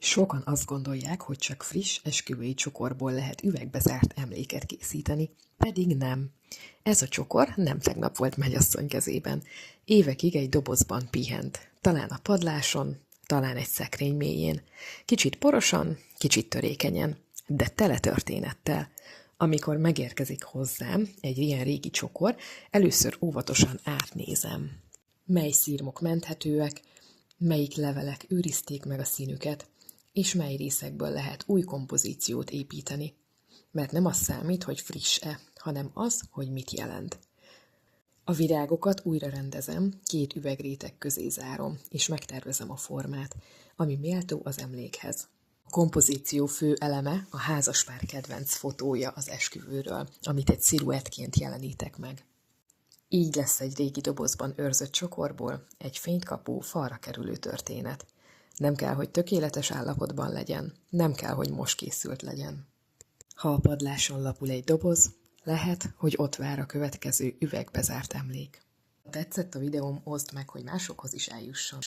Sokan azt gondolják, hogy csak friss esküvői csokorból lehet üvegbe zárt emléket készíteni, pedig nem. Ez a csokor nem tegnap volt mennyasszony kezében. Évekig egy dobozban pihent. Talán a padláson, talán egy szekrény mélyén. Kicsit porosan, kicsit törékenyen, de tele történettel. Amikor megérkezik hozzám egy ilyen régi csokor, először óvatosan átnézem. Mely szirmok menthetőek, melyik levelek őrizték meg a színüket, és mely részekből lehet új kompozíciót építeni. Mert nem az számít, hogy friss-e, hanem az, hogy mit jelent. A virágokat újra rendezem, 2 üvegréteg közé zárom, és megtervezem a formát, ami méltó az emlékhez. A kompozíció fő eleme a házaspár kedvenc fotója az esküvőről, amit egy sziluettként jelenítek meg. Így lesz egy régi dobozban őrzött csokorból egy fénykapó, falra kerülő történet. Nem kell, hogy tökéletes állapotban legyen, nem kell, hogy most készült legyen. Ha a padláson lapul egy doboz, lehet, hogy ott vár a következő üvegbe zárt emlék. Ha tetszett a videóm, oszd meg, hogy másokhoz is eljusson.